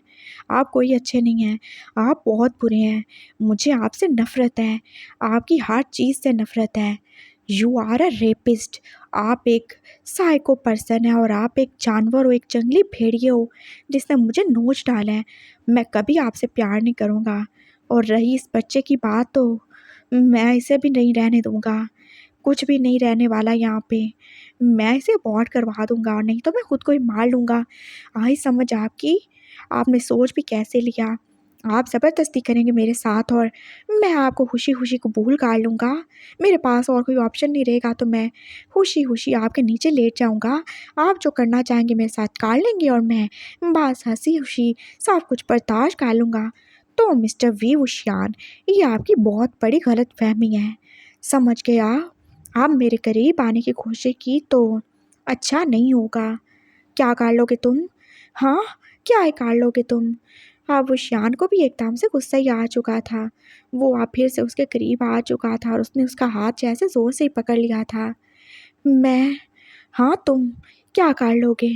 आप कोई अच्छे नहीं हैं, आप बहुत बुरे हैं। मुझे आपसे नफ़रत है, आपकी हर चीज़ से नफ़रत है। You are a rapist. आप एक साइको पर्सन है, और आप एक जानवर हो, एक जंगली भेड़िए हो जिसने मुझे नोच डाला है। मैं कभी आपसे प्यार नहीं करूँगा, और रही इस बच्चे की बात, तो मैं इसे भी नहीं रहने दूँगा। कुछ भी नहीं रहने वाला यहाँ पे। मैं इसे अबॉर्ट करवा दूँगा, और नहीं तो मैं खुद को ही मार लूँगा। आई समझ आपकी? आपने सोच भी कैसे लिया? आप ज़बरदस्ती करेंगे मेरे साथ और मैं आपको खुशी-खुशी कबूल कर लूँगा। मेरे पास और कोई ऑप्शन नहीं रहेगा तो मैं खुशी-खुशी आपके नीचे लेट जाऊँगा। आप जो करना चाहेंगे मेरे साथ कर लेंगे और मैं बस हँसी-खुशी सब कुछ बर्दाश्त कर लूँगा। तो मिस्टर वी वुशियान, ये आपकी बहुत बड़ी गलतफ़हमी है। समझ गए आप मेरे करीब आने की कोशिश की तो अच्छा नहीं होगा। क्या कर लोगे तुम? हाँ, क्या है कर लोगे तुम? अब वुशियान को भी एकदम से गुस्सा ही आ चुका था। वो अब फिर से उसके करीब आ चुका था और उसने उसका हाथ जैसे ज़ोर से ही पकड़ लिया था। मैं? हाँ, तुम क्या कर लोगे?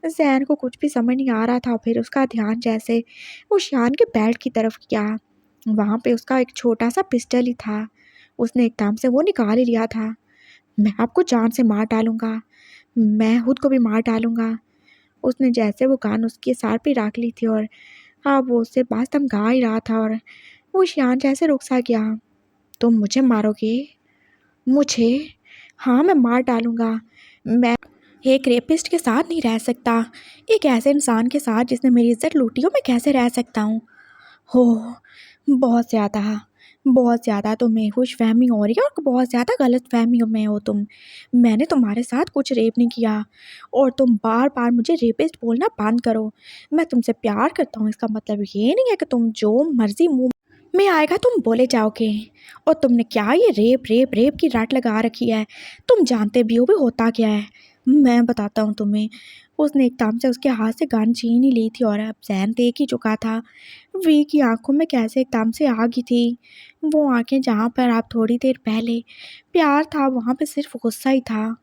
ज़ैन को कुछ भी समझ नहीं आ रहा था, फिर उसका ध्यान जैसे वुशियान के बेल्ट की तरफ गया। वहाँ पे उसका एक छोटा-सा पिस्टल ही था। उसने एकदम से वो निकाल ही लिया था। मैं आपको जान से मार डालूँगा। मैं खुद को भी मार डालूँगा। उसने जैसे वो गन उसके सर पे रख ली थी और अब वो उससे बस धमका ही रहा था और वो शान जैसे रुक सा गया। तुम मुझे मारोगे? मुझे? हाँ, मैं मार डालूँगा। मैं एक रेपिस्ट के साथ नहीं रह सकता। एक ऐसे इंसान के साथ जिसने मेरी इज़्ज़त लूटी हो, मैं कैसे रह सकता हूँ? हो, बहुत ज़्यादा तुम्हें खुशफ़हमी हो रही है और बहुत ज़्यादा गलतफ़हमियों में हो तुम। मैंने तुम्हारे साथ कुछ रेप नहीं किया और तुम बार-बार मुझे रेपिस्ट बोलना बंद करो। मैं तुमसे प्यार करता हूँ, इसका मतलब ये नहीं है कि तुम जो मर्ज़ी मुँह में आएगा तुम बोले जाओगे। और तुमने क्या ये रेप की रट लगा रखी है? तुम जानते भी हो भी होता क्या है? मैं बताता हूँ तुम्हें। उसने एकदम से उसके हाथ से गन छीन ही ली थी और अब ज़ैन देख ही चुका था। वी की आँखों में कैसे एकदम से आग ही थी। वो आँखें जहाँ पर आप थोड़ी देर पहले प्यार था, वहाँ पे सिर्फ़ गुस्सा ही था।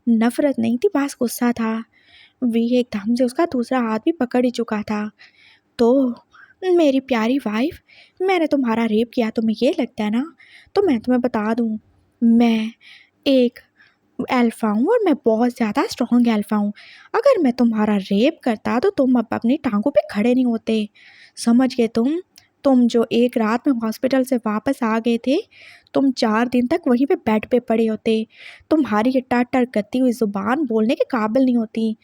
नफ़रत नहीं थी, बस गुस्सा था। वी एकदम से उसका दूसरा हाथ भी पकड़ ही चुका था। तो मेरी प्यारी वाइफ़, मैंने तुम्हारा रेप किया तुम्हें ये लगता है ना? तो मैं तुम्हें बता दूँ, मैं एक अल्फ़ा हूँ और मैं बहुत ज़्यादा स्ट्रॉन्ग अल्फ़ा हूँ। अगर मैं तुम्हारा रेप करता तो तुम अब अपनी टाँगों पे खड़े नहीं होते। समझ गए तुम? तुम जो एक रात में हॉस्पिटल से वापस आ गए थे, तुम 4 दिन तक वहीं पे बेड पे पड़े होते। तुम्हारी ये टर-टर करती हुई ज़ुबान बोलने के काबिल नहीं होती।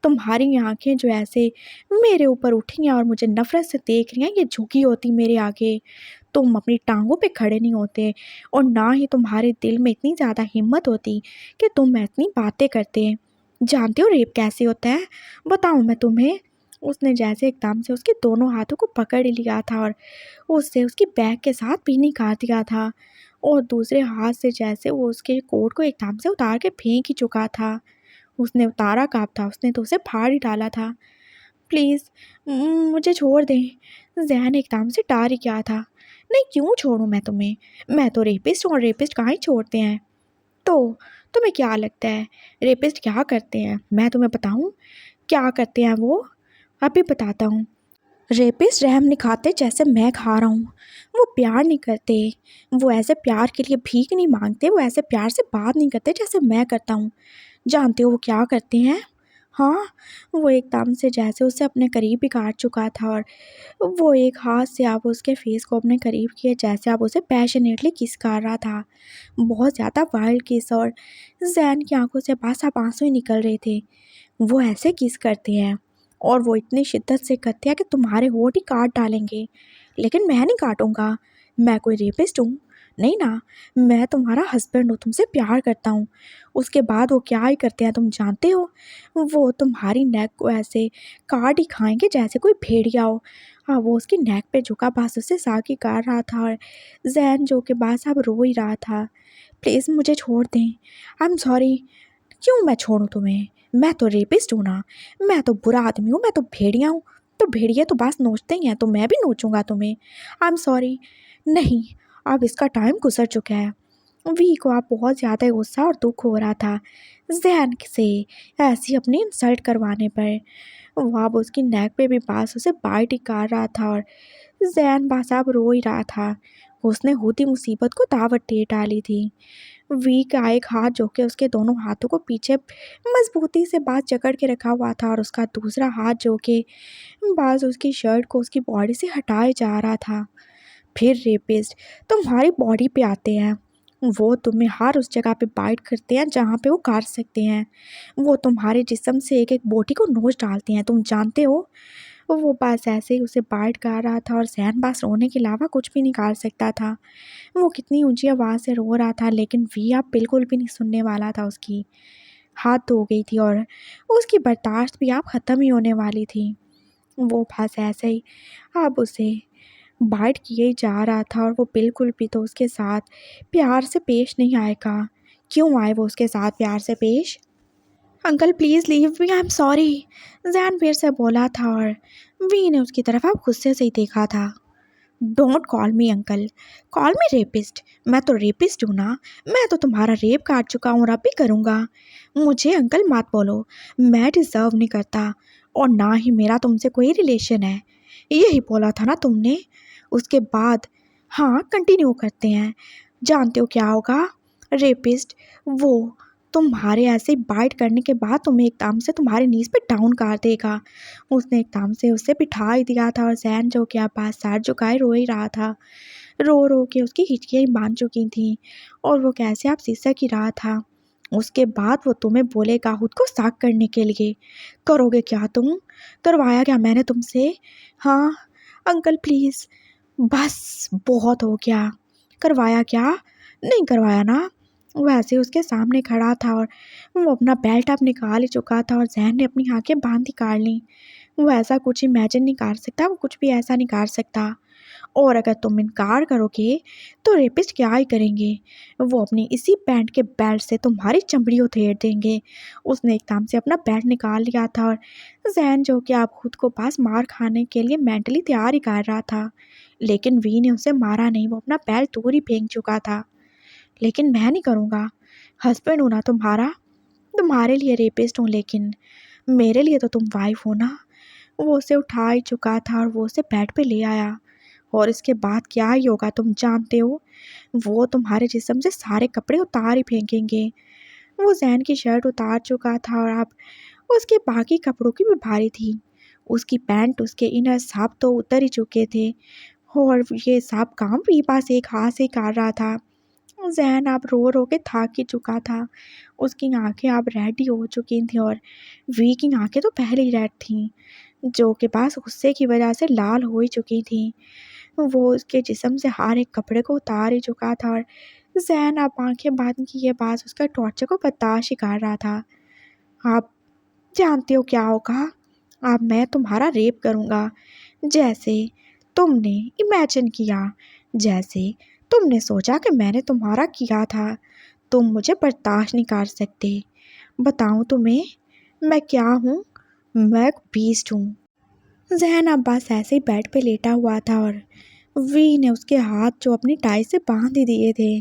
तुम्हारी आँखें जो ऐसे मेरे ऊपर उठी हैं और मुझे नफ़रत से देख रही हैं, ये झुकी होती मेरे आगे। तुम अपनी टाँगों पे खड़े नहीं होते और ना ही तुम्हारे दिल में इतनी ज़्यादा हिम्मत होती कि तुम इतनी बातें करते। जानते हो रेप कैसे होता है? बताऊँ मैं तुम्हें? उसने जैसे एकदम से उसके दोनों हाथों को पकड़ ही लिया था और उससे उसकी बैग के साथ भी निकाल दिया था और दूसरे हाथ से जैसे वो उसके कोट को एकदम से उतार के फेंक ही चुका था। उसने उतारा कब था? उसने तो उसे फाड़ ही डाला था। प्लीज़ मुझे छोड़ दें। ज़ैन एकदम से डर ही गया था। नहीं, क्यों छोड़ूँ मैं तुम्हें? मैं तो रेपिस्ट हूँ और रेपिस्ट कहाँ ही छोड़ते हैं। तो तुम्हें क्या लगता है रेपिस्ट क्या करते हैं? मैं तुम्हें बताऊँ क्या करते हैं वो? अभी बताता हूँ। रेपिस्ट रहम नहीं खाते जैसे मैं खा रहा हूँ। वो प्यार नहीं करते। वो ऐसे प्यार के लिए भीख नहीं माँगते। वो ऐसे प्यार से बात नहीं करते जैसे मैं करता हूँ। जानते हो वो क्या करते हैं? हाँ, वो एकदम से जैसे उसे अपने करीब ही काट चुका था और वो एक हाथ से आप उसके फेस को अपने करीब किए जैसे आप उसे पैशनेटली किस कर रहा था। बहुत ज़्यादा वाइल्ड किस और ज़ैन की आंखों से बस अब आंसू ही निकल रहे थे। वो ऐसे किस करते हैं और वो इतनी शिद्दत से करते हैं कि तुम्हारे होंठ ही काट डालेंगे। लेकिन मैं नहीं काटूंगा। मैं कोई रेपिस्ट हूँ? नहीं ना। मैं तुम्हारा हस्बैंड हूँ, तुमसे प्यार करता हूँ। उसके बाद वो क्या ही करते हैं तुम जानते हो? वो तुम्हारी नेक को ऐसे काट ही खाएंगे जैसे कोई भेड़िया हो। हाँ, वो उसकी नेक पे झुका बस उससे साकी कर रहा था और ज़ैन जो कि बस अब रो ही रहा था। प्लीज़ मुझे छोड़ दें। I am sorry. क्यों मैं छोड़ूं तुम्हें? मैं तो रेपिस्ट हूँ ना। मैं तो बुरा आदमी हूँ, मैं तो भेड़िया हूँ। तो भेड़िए तो बस नोचते ही हैं, तो मैं भी नोचूंगा तुम्हें। I am sorry. नहीं, अब इसका टाइम गुजर चुका है। वी को अब बहुत ज़्यादा गुस्सा और दुख हो रहा था ज़ैन से ऐसी अपनी इंसल्ट करवाने पर। वो अब उसकी नेक पे भी बांस उसे बाइट ही कर रहा था और ज़ैन बस अब रो ही रहा था। उसने होती मुसीबत को दावत दे डाली थी। वी का एक हाथ जो कि उसके दोनों हाथों को पीछे मजबूती से बात जकड़ के रखा हुआ था और उसका दूसरा हाथ जो कि बाज उसकी शर्ट को उसकी बॉडी से हटाए जा रहा था। फिर रेपिस्ट तुम्हारी बॉडी पे आते हैं। वो तुम्हें हर उस जगह पे बाइट करते हैं जहाँ पे वो काट सकते हैं। वो तुम्हारे जिस्म से एक एक बोटी को नोच डालते हैं, तुम जानते हो? वो बस ऐसे ही उसे बाइट कर रहा था और ज़ैन बस रोने के अलावा कुछ भी नहीं कर सकता था। वो कितनी ऊँची आवाज़ से रो रहा था, लेकिन वी अब बिल्कुल भी नहीं सुनने वाला था उसकी। हाथ धो गई थी और उसकी बर्दाश्त भी अब ख़त्म ही होने वाली थी। वो बस ऐसे ही अब उसे बाइट किए ही जा रहा था और वो बिल्कुल भी तो उसके साथ प्यार से पेश नहीं आएगा। क्यों आए वो उसके साथ प्यार से पेश? Uncle please leave me, I am sorry, Jain फिर से बोला था और वी ने उसकी तरफ अब गुस्से से ही देखा था। Don't call me uncle, call me rapist. मैं तो रेपिस्ट हूँ ना, मैं तो तुम्हारा रेप काट चुका हूँ और अब भी करूँगा। मुझे अंकल मत बोलो, मैं डिज़र्व नहीं करता और ना ही मेरा तुमसे कोई रिलेशन है। यही बोला था ना तुमने। उसके बाद हाँ कंटिन्यू करते हैं। जानते हो क्या होगा? रेपिस्ट वो तुम्हारे ऐसे बाइट करने के बाद तुम्हें एकदम से तुम्हारे नीज पे डाउन कर देगा। उसने एकदम से उसे बिठा ही दिया था और जैन जो कि पास सर झुकाए रो ही रहा था। रो रो के उसकी हिचकियाँ बांध चुकी थी और वो कैसे आप सिसक ही रहा था। उसके बाद वो तुम्हें बोलेगा खुद को साक करने के लिए। करोगे क्या तुम? करवाया क्या मैंने तुमसे? हाँ अंकल प्लीज़, बस बहुत हो गया। करवाया क्या? नहीं करवाया ना। वैसे उसके सामने खड़ा था और वो अपना बेल्ट अब निकाल ही चुका था और जहन ने अपनी आंखें बांध ही काट ली। वो ऐसा कुछ इमेजिन नहीं कर सकता, वो कुछ भी ऐसा नहीं कर सकता। और अगर तुम इनकार करोगे तो रेपिस्ट क्या ही करेंगे? वो अपनी इसी पैंट के बेल्ट से तुम्हारी चमड़ी उधेड़ देंगे। उसने एकदम से अपना बेल्ट निकाल लिया था और जैन जो कि आप खुद को पास मार खाने के लिए मेंटली तैयार ही कर रहा था, लेकिन वी ने उसे मारा नहीं। वो अपना बेल्ट दूर ही फेंक चुका था। लेकिन मैं नहीं करूँगा, हस्बैंड हूँ ना तुम्हारा, तुम्हारे लिए रेपिस्ट हूँ, लेकिन मेरे लिए तो तुम वाइफ हो ना। वो उसे उठा ही चुका था और वो उसे बेड पे ले आया और इसके बाद क्या ही होगा तुम जानते हो? वो तुम्हारे जिस्म से सारे कपड़े उतार ही फेंकेंगे। वो जैन की शर्ट उतार चुका था और अब उसके बाकी कपड़ों की भी भारी थी। उसकी पैंट, उसके इनर सब तो उतर ही चुके थे और ये सब काम भी पास एक हाथ से कर रहा था। ज़ैन अब रो रो के थक ही चुका था। उसकी आंखें अब रेड ही हो चुकी थीं और वी की आंखें तो पहले ही रेड थीं, जो के पास गुस्से की वजह से लाल हो ही चुकी थीं। वो उसके जिस्म से हर एक कपड़े को उतार ही चुका था और ज़ैन अब आंखें बंद किए पास उसका टॉर्चर को बर्दाश्त ही कर रहा था। आप जानते हो क्या होगा? अब मैं तुम्हारा रेप करूँगा, जैसे तुमने इमेजिन किया, जैसे तुमने सोचा कि मैंने तुम्हारा किया था। तुम मुझे बर्दाश्त नहीं कर सकते। बताऊँ तुम्हें मैं क्या हूँ? मैं एक बीस्ट हूँ। जहन अब्बास ऐसे ही बेड पे लेटा हुआ था और वी ने उसके हाथ जो अपनी टाई से बांध ही दिए थे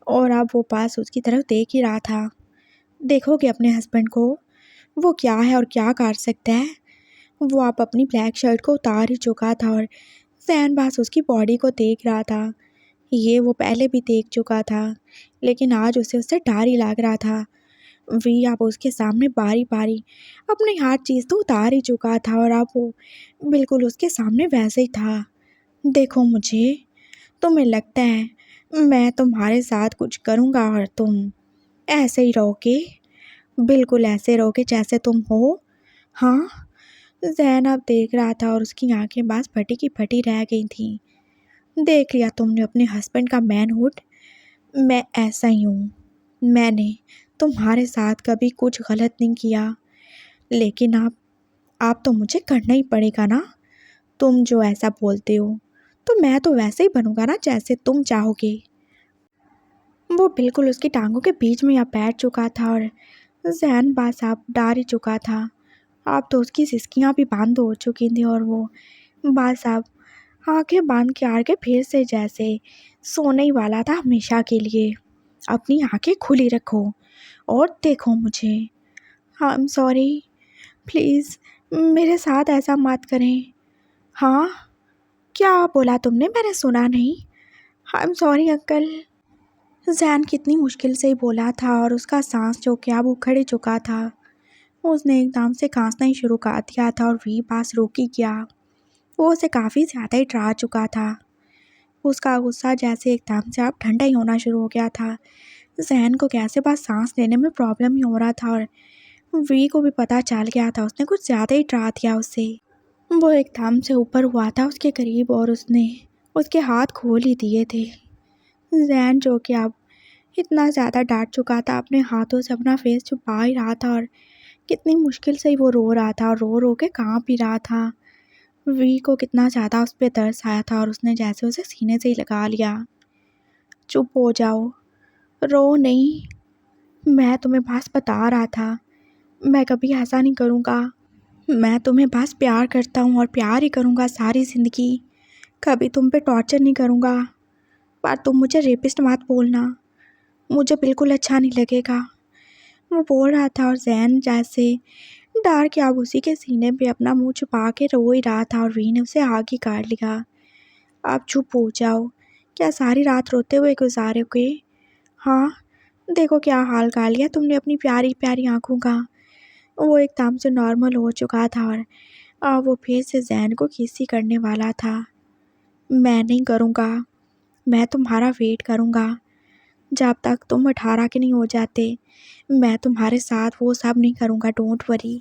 और अब वो पास उसकी तरफ देख ही रहा था। देखोगे अपने हस्बैंड को, वो क्या है और क्या कर सकता है? वो आप अपनी ब्लैक शर्ट को उतार ही चुका था और जहन बास उसकी बॉडी को देख रहा था। ये वो पहले भी देख चुका था, लेकिन आज उसे उससे डर ही लग रहा था। वी अब उसके सामने बारी बारी अपनी हर चीज़ तो उतार ही चुका था और अब वो बिल्कुल उसके सामने वैसे ही था। देखो मुझे, तुम्हें लगता है मैं तुम्हारे साथ कुछ करूँगा और तुम ऐसे ही रहोगे, बिल्कुल ऐसे रहोगे जैसे तुम हो? हाँ। ज़ैनब देख रहा था और उसकी आंखें बस फटी की फटी रह गई थीं। देख लिया तुमने अपने हस्बैंड का मैनहुड। मैं ऐसा ही हूँ। मैंने तुम्हारे साथ कभी कुछ गलत नहीं किया, लेकिन आप तो मुझे करना ही पड़ेगा ना। तुम जो ऐसा बोलते हो तो मैं तो वैसे ही बनूंगा ना जैसे तुम चाहोगे। वो बिल्कुल उसकी टांगों के बीच में यहाँ बैठ चुका था और जैन बास आप डार ही चुका था। अब तो उसकी सिसकियाँ भी बंद हो चुकी थी और वो बास आप आंखें बांध के आड़ के फिर से जैसे सोने ही वाला था हमेशा के लिए। अपनी आंखें खुली रखो और देखो मुझे। आई एम सॉरी, प्लीज़ मेरे साथ ऐसा मत करें। हाँ, क्या बोला तुमने? मैंने सुना नहीं। I am sorry uncle. Jain कितनी मुश्किल से ही बोला था और उसका सांस जो क्या वो उखड़ ही चुका था। उसने एकदम से खांसना ही शुरू कर दिया था और वी पास रुक ही गया। वो उसे काफ़ी ज़्यादा ही डरा चुका था। उसका गुस्सा जैसे एकदम से अब ठंडा ही होना शुरू हो गया था। जहन को कैसे बस सांस लेने में प्रॉब्लम ही हो रहा था और वी को भी पता चल गया था उसने कुछ ज़्यादा ही डरा दिया उसे। वो एकदम से ऊपर हुआ था उसके करीब और उसने उसके हाथ खोल ही दिए थे। जैन जो कि अब इतना ज़्यादा डांट चुका था, अपने हाथों से अपना फेस छुपा ही रहा था और कितनी मुश्किल से ही वो रो रहा था और रो रो के काँप भी रहा था। वी को कितना ज़्यादा उस पे तरस आया था और उसने जैसे उसे सीने से ही लगा लिया। चुप हो जाओ, रो नहीं, मैं तुम्हें बस बता रहा था, मैं कभी ऐसा नहीं करूँगा। मैं तुम्हें बस प्यार करता हूँ और प्यार ही करूँगा सारी ज़िंदगी, कभी तुम पे टॉर्चर नहीं करूँगा। पर तुम मुझे रेपिस्ट मत बोलना, मुझे बिल्कुल अच्छा नहीं लगेगा। वो बोल रहा था और जैन जैसे डर के अब उसी के सीने पे अपना मुंह छुपा के रो ही रहा था और वी ने उसे आगे काट लिया। आप चुप हो जाओ, क्या सारी रात रोते हुए गुजारोगे? हाँ, देखो क्या हाल कर लिया तुमने अपनी प्यारी प्यारी आंखों का। वो एकदम से नॉर्मल हो चुका था और अब वो फिर से जैन को किसी करने वाला था। मैं नहीं करूँगा, मैं तुम्हारा वेट करूँगा जब तक तुम 18 के नहीं हो जाते। मैं तुम्हारे साथ वो सब नहीं करूँगा, डोंट वरी।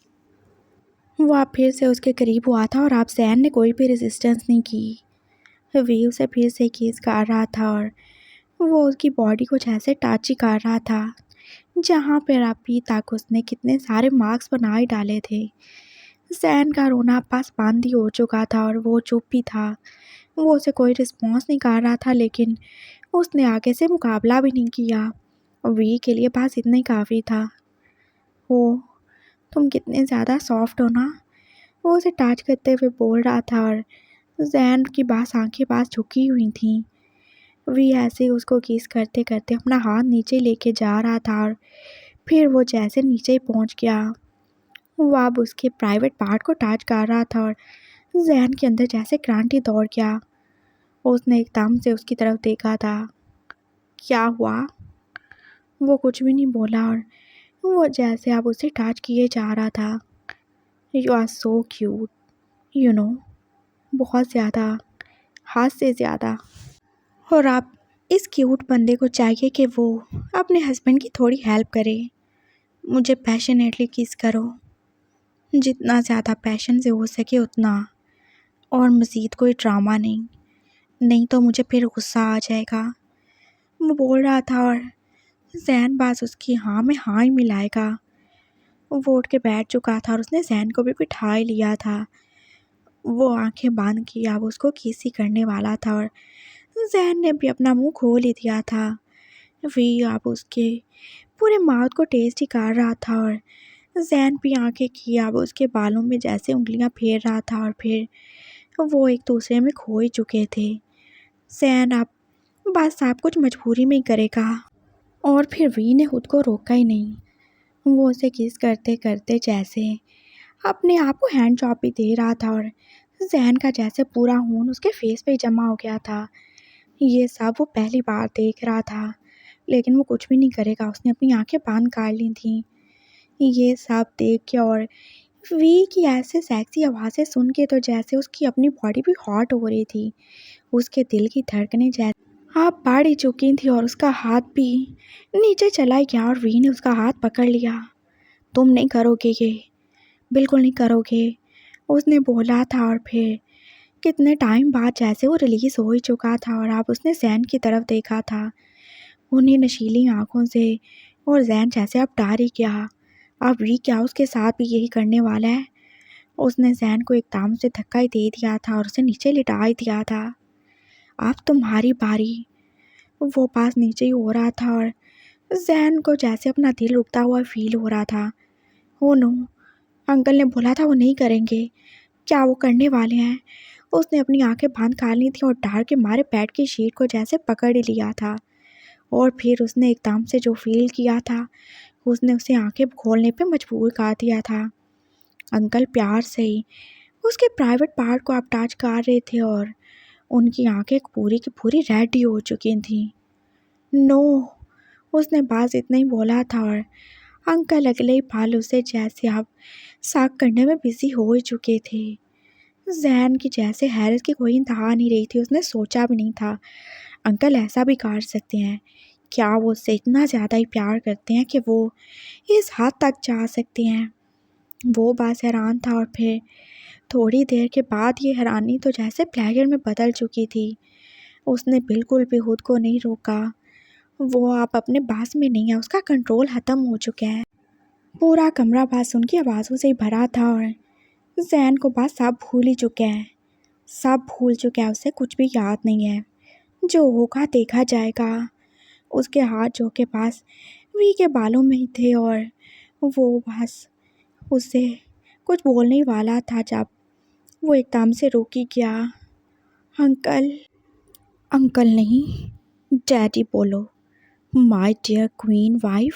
वो आप फिर से उसके करीब हुआ था और आप जैन ने कोई भी रेजिस्टेंस नहीं की। वी उसे फिर से किस कर रहा था और वो उसकी बॉडी को जैसे टच ही कर रहा था, जहाँ पर अभी तक उसने कितने सारे मार्क्स बना ही डाले थे। जैन का रोना पास बंद ही हो चुका था और वो चुप भी था। वो उसे कोई रिस्पॉन्स नहीं कर रहा था, लेकिन उसने आगे से मुकाबला भी नहीं किया। वी के लिए बस इतना ही काफ़ी था। हो, तुम कितने ज़्यादा सॉफ्ट हो ना, वो उसे टच करते हुए बोल रहा था और जैन की बस आंखें पास झुकी हुई थीं। वी ऐसे ही उसको किस करते करते अपना हाथ नीचे लेके जा रहा था और फिर वो जैसे नीचे ही पहुंच गया, वो अब उसके प्राइवेट पार्ट को टच कर रहा था और जैन के अंदर जैसे करंट ही दौड़ गया। उसने एकदम से उसकी तरफ देखा था। क्या हुआ? वो कुछ भी नहीं बोला और वो जैसे अब उसे टच किए जा रहा था। You are so cute, you know, बहुत ज़्यादा, हद से ज़्यादा। और आप इस क्यूट बंदे को चाहिए कि वो अपने हस्बैंड की थोड़ी हेल्प करे। मुझे पैशनेटली किस करो, जितना ज़्यादा पैशन से हो सके उतना, और मज़ीद कोई ड्रामा नहीं, नहीं तो मुझे फिर गुस्सा आ जाएगा। वो बोल रहा था और जैन बास उसकी हाँ में हाँ ही मिलाएगा। वो उठ के बैठ चुका था और उसने जैन को भी बिठा ही लिया था। वो आंखें बांध की अब उसको किस ही करने वाला था और जैन ने भी अपना मुंह खोल ही दिया था। वी अब उसके पूरे माउथ को टेस्ट ही कर रहा था और जैन भी आंखें की अब उसके बालों में जैसे उंगलियां फेर रहा था और फिर वो एक दूसरे में खो ही चुके थे। जैन अब बस सब कुछ मजबूरी में ही करेगा। और फिर वी ने खुद को रोका ही नहीं। वो उसे किस करते करते जैसे अपने आप को हैंड जॉब भी दे रहा था और जैन का जैसे पूरा खून उसके फेस पे जमा हो गया था। ये सब वो पहली बार देख रहा था, लेकिन वो कुछ भी नहीं करेगा। उसने अपनी आंखें बंद कर ली थी ये सब देख के और वी की ऐसे सेक्सी आवाज़ें सुन के तो जैसे उसकी अपनी बॉडी भी हॉट हो रही थी। उसके दिल की धड़कनें जैसे आप बढ़ ही चुकी थी और उसका हाथ भी नीचे चला ही गया और वी ने उसका हाथ पकड़ लिया। तुम नहीं करोगे ये, बिल्कुल नहीं करोगे, उसने बोला था और फिर कितने टाइम बाद जैसे वो रिलीज़ हो ही चुका था और अब उसने जैन की तरफ देखा था उन्हें नशीली आंखों से और जैन जैसे अब डर ही गया। अब वी क्या उसके साथ भी यही करने वाला है? उसने जैन को एकदम से धक्का ही दे दिया था और उसे नीचे लिटा ही दिया था। अब तुम्हारी बारी। वो पास नीचे ही हो रहा था और जैन को जैसे अपना दिल रुकता हुआ फील हो रहा था। ओ नो, अंकल ने बोला था वो नहीं करेंगे, क्या वो करने वाले हैं? उसने अपनी आंखें बंद कर ली थी और डर के मारे बेड की शीट को जैसे पकड़ ही लिया था और फिर उसने एकदम से जो फील किया था उसने उसे आंखें खोलने पे मजबूर कर दिया था। अंकल प्यार से ही उसके प्राइवेट पार्ट को आप टच कर रहे थे और उनकी आंखें पूरी की पूरी रेड ही हो चुकी थीं। नो, उसने बस इतना ही बोला था और अंकल अगले ही पल उसे जैसे अब साक करने में बिजी हो ही चुके थे। जैन की जैसे हैरत की कोई इंतहा नहीं रही थी। उसने सोचा भी नहीं था अंकल ऐसा भी कर सकते हैं। क्या वो उससे इतना ज़्यादा ही प्यार करते हैं कि वो इस हद तक जा सकते हैं? वो बस हैरान था और फिर थोड़ी देर के बाद ये हैरानी तो जैसे प्लेजर में बदल चुकी थी। उसने बिल्कुल भी खुद को नहीं रोका। वो अब अपने बस में नहीं है, उसका कंट्रोल ख़त्म हो चुका है। पूरा कमरा बस उनकी आवाज़ों से ही भरा था और जैन को बस सब भूल ही चुके हैं। सब भूल चुका है, उसे कुछ भी याद नहीं है। जो होगा देखा जाएगा। उसके हाथ जो के पास वी के बालों में ही थे और वो बस उससे कुछ बोलने ही वाला था जब वो एकदम से रुक ही गया। अंकल, अंकल नहीं, डैडी बोलो। My dear queen wife,